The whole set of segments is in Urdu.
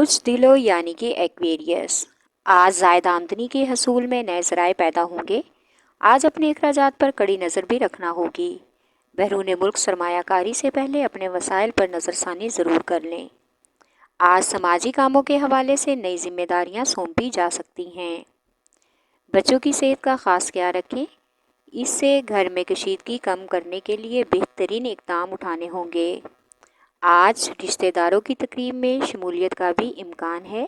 کچھ دلوں یعنی کہ ایکویریس، آج زائد آمدنی کے حصول میں نئے ذرائع پیدا ہوں گے۔ آج اپنے اخراجات پر کڑی نظر بھی رکھنا ہوگی۔ بیرون ملک سرمایہ کاری سے پہلے اپنے وسائل پر نظر ثانی ضرور کر لیں۔ آج سماجی کاموں کے حوالے سے نئی ذمہ داریاں سونپی جا سکتی ہیں۔ بچوں کی صحت کا خاص خیال رکھیں، اس سے گھر میں کشیدگی کم کرنے کے لیے بہترین اقدام اٹھانے ہوں گے۔ آج رشتہ داروں کی تقریب میں شمولیت کا بھی امکان ہے،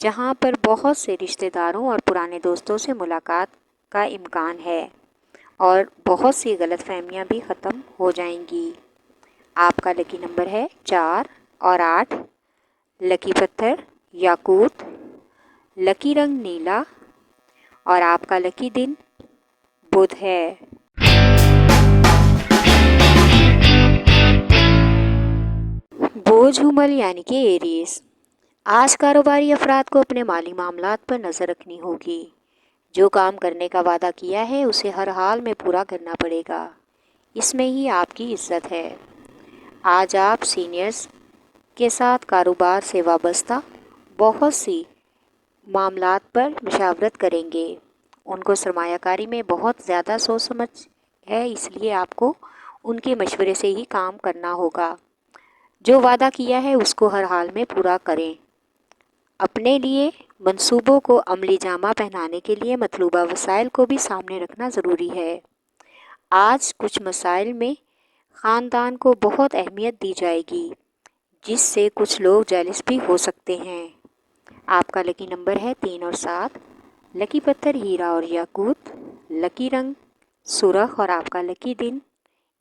جہاں پر بہت سے رشتہ داروں اور پرانے دوستوں سے ملاقات کا امکان ہے اور بہت سی غلط فہمیاں بھی ختم ہو جائیں گی۔ آپ کا لکی نمبر ہے 4 اور 8۔ لکی پتھر یاقوت، لکی رنگ نیلا اور آپ کا لکی دن بدھ ہے۔ بوجھ حمل یعنی کہ ایریز، آج کاروباری افراد کو اپنے مالی معاملات پر نظر رکھنی ہوگی۔ جو کام کرنے کا وعدہ کیا ہے اسے ہر حال میں پورا کرنا پڑے گا، اس میں ہی آپ کی عزت ہے۔ آج آپ سینئرز کے ساتھ کاروبار سے وابستہ بہت سی معاملات پر مشاورت کریں گے۔ ان کو سرمایہ کاری میں بہت زیادہ سوچ سمجھ ہے، اس لیے آپ کو ان کے مشورے سے ہی کام کرنا ہوگا۔ جو وعدہ کیا ہے اس کو ہر حال میں پورا کریں۔ اپنے لیے منصوبوں کو عملی جامہ پہنانے کے لیے مطلوبہ وسائل کو بھی سامنے رکھنا ضروری ہے۔ آج کچھ مسائل میں خاندان کو بہت اہمیت دی جائے گی، جس سے کچھ لوگ جیلس بھی ہو سکتے ہیں۔ آپ کا لکی نمبر ہے 3 اور 7۔ لکی پتھر ہیرا اور یاقوت، لکی رنگ سرخ اور آپ کا لکی دن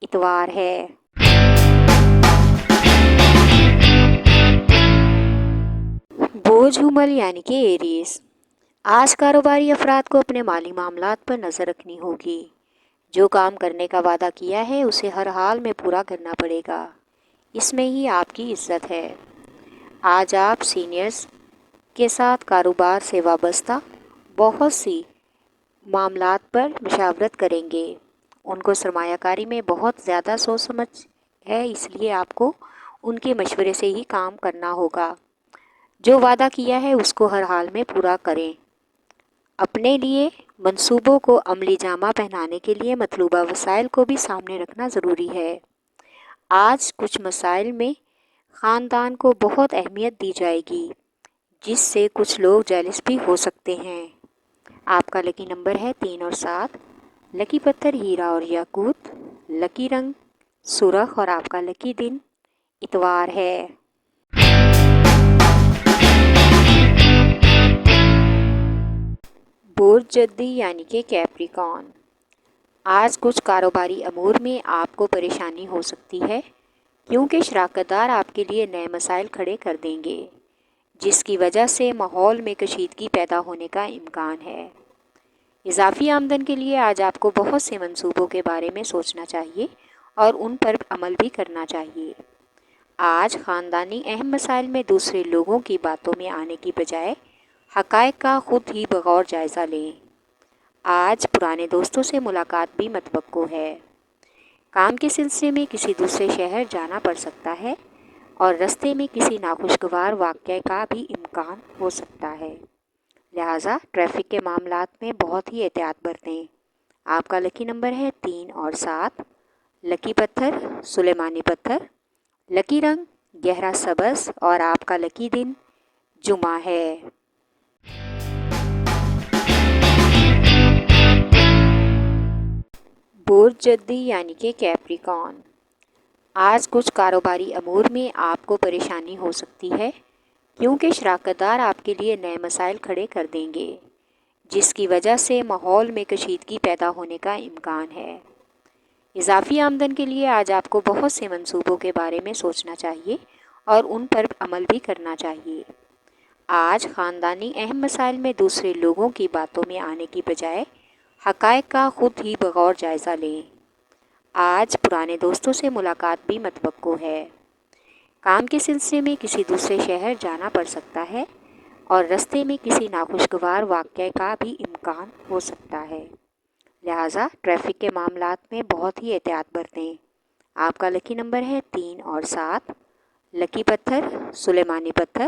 اتوار ہے۔ بوجھ حمل یعنی کہ ایریز، آج کاروباری افراد کو اپنے مالی معاملات پر نظر رکھنی ہوگی۔ جو کام کرنے کا وعدہ کیا ہے اسے ہر حال میں پورا کرنا پڑے گا، اس میں ہی آپ کی عزت ہے۔ آج آپ سینئرز کے ساتھ کاروبار سے وابستہ بہت سی معاملات پر مشاورت کریں گے۔ ان کو سرمایہ کاری میں بہت زیادہ سوچ سمجھ ہے، اس لیے آپ کو ان کے مشورے سے ہی کام کرنا ہوگا۔ جو وعدہ کیا ہے اس کو ہر حال میں پورا کریں۔ اپنے لیے منصوبوں کو عملی جامہ پہنانے کے لیے مطلوبہ وسائل کو بھی سامنے رکھنا ضروری ہے۔ آج کچھ مسائل میں خاندان کو بہت اہمیت دی جائے گی، جس سے کچھ لوگ جیلس بھی ہو سکتے ہیں۔ آپ کا لکی نمبر ہے 3 اور 7۔ لکی پتھر ہیرا اور یاقوت، لکی رنگ سرخ اور آپ کا لکی دن اتوار ہے۔ برج جدی یعنی کہ کیپریکارن، آج کچھ کاروباری امور میں آپ کو پریشانی ہو سکتی ہے، کیونکہ شراکت دار آپ کے لیے نئے مسائل کھڑے کر دیں گے، جس کی وجہ سے ماحول میں کشیدگی پیدا ہونے کا امکان ہے۔ اضافی آمدن کے لیے آج آپ کو بہت سے منصوبوں کے بارے میں سوچنا چاہیے اور ان پر عمل بھی کرنا چاہیے۔ آج خاندانی اہم مسائل میں دوسرے لوگوں کی باتوں میں آنے کی بجائے حقائق کا خود ہی بغور جائزہ لیں۔ آج پرانے دوستوں سے ملاقات بھی متوقع ہے۔ کام کے سلسلے میں کسی دوسرے شہر جانا پڑ سکتا ہے اور رستے میں کسی ناخوشگوار واقعے کا بھی امکان ہو سکتا ہے، لہٰذا ٹریفک کے معاملات میں بہت ہی احتیاط برتیں۔ آپ کا لکی نمبر ہے 3 اور 7۔ لکی پتھر سلیمانی پتھر، لکی رنگ گہرا سبز اور آپ کا لکی دن جمعہ ہے۔ برج جدی یعنی کہ کیپریکارن، آج کچھ کاروباری امور میں آپ کو پریشانی ہو سکتی ہے، کیونکہ شراکت دار آپ کے لیے نئے مسائل کھڑے کر دیں گے، جس کی وجہ سے ماحول میں کشیدگی پیدا ہونے کا امکان ہے۔ اضافی آمدن کے لیے آج آپ کو بہت سے منصوبوں کے بارے میں سوچنا چاہیے اور ان پر عمل بھی کرنا چاہیے۔ آج خاندانی اہم مسائل میں دوسرے لوگوں کی باتوں میں آنے کی بجائے حقائق کا خود ہی بغور جائزہ لیں۔ آج پرانے دوستوں سے ملاقات بھی متوقع ہے۔ کام کے سلسلے میں کسی دوسرے شہر جانا پڑ سکتا ہے اور رستے میں کسی ناخوشگوار واقعے کا بھی امکان ہو سکتا ہے، لہٰذا ٹریفک کے معاملات میں بہت ہی احتیاط برتیں۔ آپ کا لکی نمبر ہے 3 اور 7۔ لکی پتھر سلیمانی پتھر،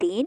3।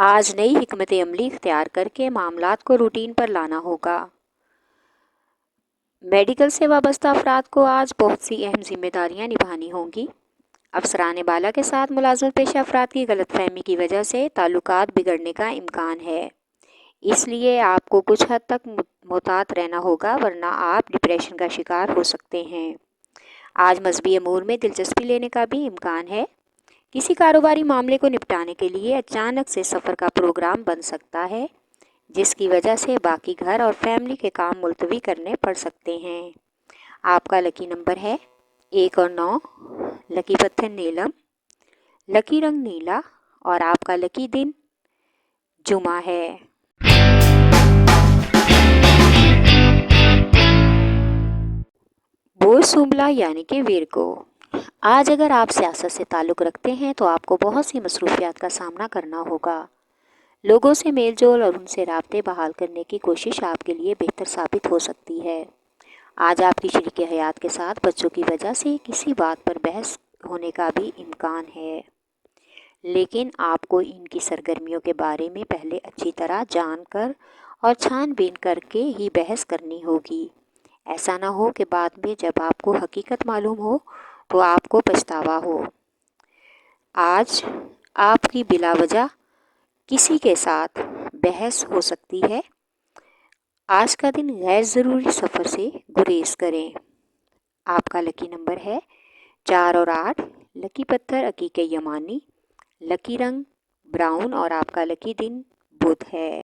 آج نئی حکمت عملی اختیار کر کے معاملات کو روٹین پر لانا ہوگا۔ میڈیکل سے وابستہ افراد کو آج بہت سی اہم ذمہ داریاں نبھانی ہوں گی۔ افسران بالا کے ساتھ ملازمت پیشہ افراد کی غلط فہمی کی وجہ سے تعلقات بگڑنے کا امکان ہے، اس لیے آپ کو کچھ حد تک محتاط رہنا ہوگا، ورنہ آپ ڈپریشن کا شکار ہو سکتے ہیں۔ آج مذہبی امور میں دلچسپی لینے کا بھی امکان ہے۔ کسی کاروباری معاملے کو نپٹانے کے لیے اچانک سے سفر کا پروگرام بن سکتا ہے، جس کی وجہ سے باقی گھر اور فیملی کے کام ملتوی کرنے پڑ سکتے ہیں۔ آپ کا لکی نمبر ہے 1 اور 9، لکی پتھر نیلم، لکی رنگ نیلا اور آپ کا لکی دن جمعہ ہے۔ بوئے سوملا یعنی کہ ویرگو، آج اگر آپ سیاست سے تعلق رکھتے ہیں تو آپ کو بہت سی مصروفیات کا سامنا کرنا ہوگا۔ لوگوں سے میل جول اور ان سے رابطے بحال کرنے کی کوشش آپ کے لیے بہتر ثابت ہو سکتی ہے۔ آج آپ کی شریک حیات کے ساتھ بچوں کی وجہ سے کسی بات پر بحث ہونے کا بھی امکان ہے، لیکن آپ کو ان کی سرگرمیوں کے بارے میں پہلے اچھی طرح جان کر اور چھان بین کر کے ہی بحث کرنی ہوگی۔ ایسا نہ ہو کہ بعد میں جب آپ کو حقیقت معلوم ہو تو آپ کو پچھتاوا ہو۔ آج آپ کی بلا وجہ کسی کے ساتھ بحث ہو سکتی ہے۔ آج کا دن غیر ضروری سفر سے گریز کریں۔ آپ کا لکی نمبر ہے 4 اور 8، لکی پتھر عقیق یمانی، لکی رنگ براؤن اور آپ کا لکی دن بدھ ہے۔